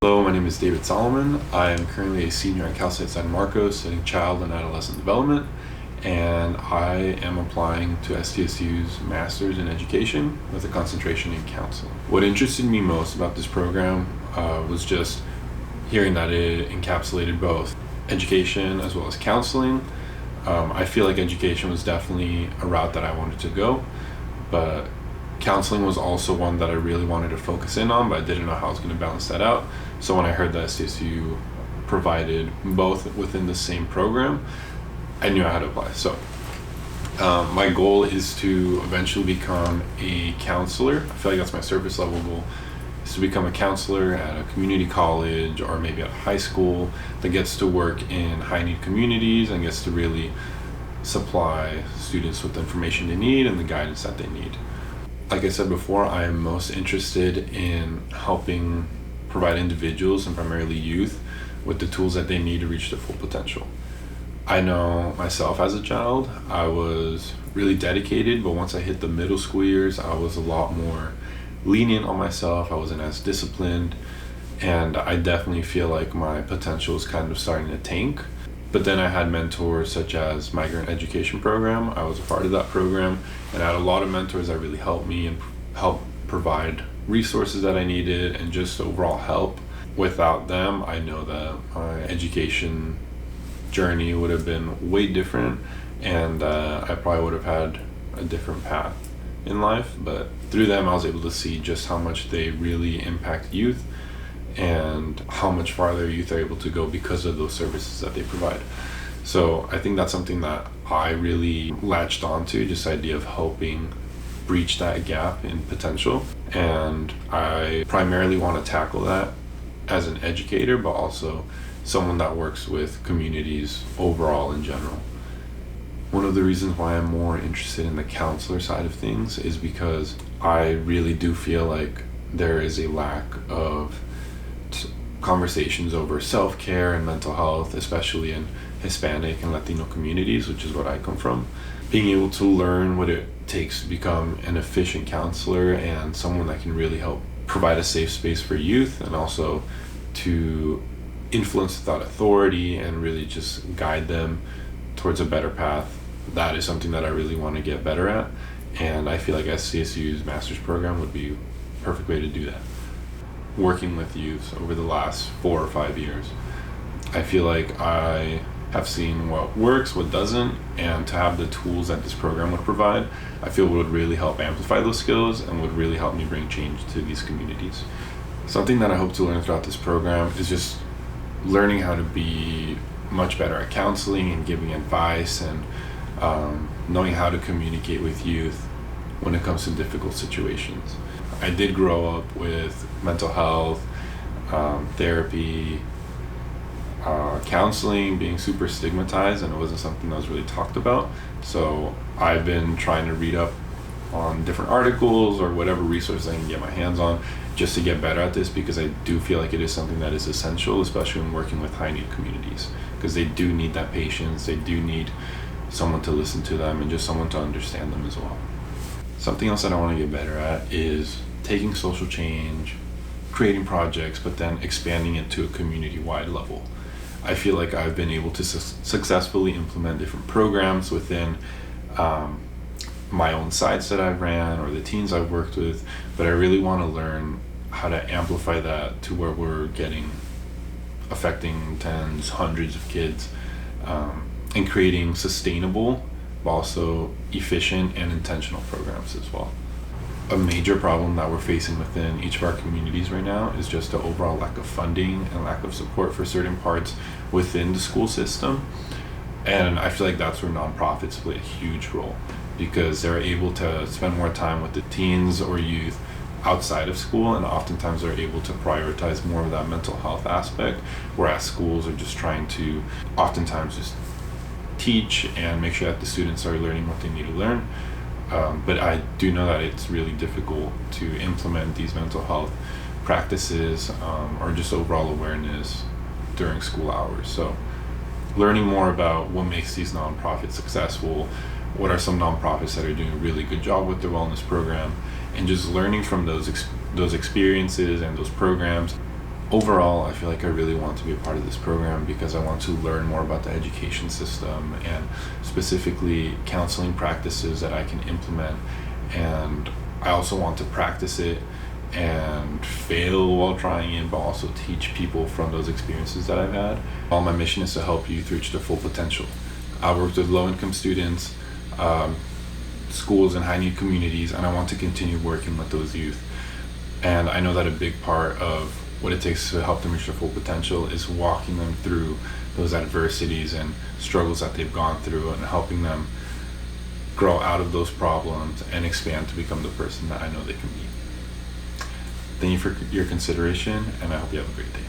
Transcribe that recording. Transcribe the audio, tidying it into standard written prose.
Hello, my name is David Salomon. I am currently a senior at Cal State San Marcos studying child and adolescent development, and I am applying to SDSU's Master's in Education with a concentration in counseling. What interested me most about this program was just hearing that it encapsulated both education as well as counseling. I feel like education was definitely a route that I wanted to go, but counseling was also one that I really wanted to focus in on, but I didn't know how I was going to balance that out. So when I heard that SDSU provided both within the same program, I knew I had to apply. So my goal is to eventually become a counselor. I feel like that's my surface level goal, is to become a counselor at a community college or maybe at a high school that gets to work in high need communities and gets to really supply students with the information they need and the guidance that they need. Like I said before, I am most interested in helping provide individuals and primarily youth with the tools that they need to reach their full potential. I know myself as a child, I was really dedicated, but once I hit the middle school years, I was a lot more lenient on myself. I wasn't as disciplined, and I definitely feel like my potential is kind of starting to tank. But then I had mentors such as Migrant Education Program. I was a part of that program, and I had a lot of mentors that really helped me and helped provide resources that I needed and just overall help. Without them, I know that my education journey would have been way different, and I probably would have had a different path in life. But through them, I was able to see just how much they really impact youth and how much farther youth are able to go because of those services that they provide. So I think that's something that I really latched onto, just the idea of helping breach that gap in potential. And I primarily want to tackle that as an educator, but also someone that works with communities overall in general. One of the reasons why I'm more interested in the counselor side of things is because I really do feel like there is a lack of conversations over self-care and mental health, especially in Hispanic and Latino communities, which is what I come from. Being able to learn what it takes to become an efficient counselor and someone that can really help provide a safe space for youth, and also to influence without authority and really just guide them towards a better path, that is something that I really want to get better at. And I feel like SDSU's master's program would be a perfect way to do that. Working with youth over the last 4 or 5 years, I feel like I have seen what works, what doesn't, and to have the tools that this program would provide, I feel would really help amplify those skills and would really help me bring change to these communities. Something that I hope to learn throughout this program is just learning how to be much better at counseling and giving advice, and knowing how to communicate with youth when it comes to difficult situations. I did grow up with mental health, therapy, counseling being super stigmatized, and it wasn't something that was really talked about. So I've been trying to read up on different articles or whatever resources I can get my hands on just to get better at this, because I do feel like it is something that is essential, especially when working with high need communities, because they do need that patience, they do need someone to listen to them and just someone to understand them as well. Something else that I want to get better at is taking social change, creating projects, but then expanding it to a community-wide level. I feel like I've been able to successfully implement different programs within my own sites that I've ran or the teams I've worked with, but I really want to learn how to amplify that to where we're affecting tens, hundreds of kids, and creating sustainable but also efficient and intentional programs as well. A major problem that we're facing within each of our communities right now is just the overall lack of funding and lack of support for certain parts within the school system. And I feel like that's where nonprofits play a huge role, because they're able to spend more time with the teens or youth outside of school, and oftentimes they're able to prioritize more of that mental health aspect, whereas schools are just trying to oftentimes just teach and make sure that the students are learning what they need to learn. But I do know that it's really difficult to implement these mental health practices or just overall awareness during school hours. So learning more about what makes these nonprofits successful, what are some nonprofits that are doing a really good job with their wellness program, and just learning from those experiences and those programs Overall, I feel like I really want to be a part of this program because I want to learn more about the education system and specifically counseling practices that I can implement. And I also want to practice it and fail while trying it, but also teach people from those experiences that I've had. All my mission is to help youth reach their full potential. I worked with low-income students, schools in high-need communities, and I want to continue working with those youth. And I know that a big part of what it takes to help them reach their full potential is walking them through those adversities and struggles that they've gone through and helping them grow out of those problems and expand to become the person that I know they can be. Thank you for your consideration, and I hope you have a great day.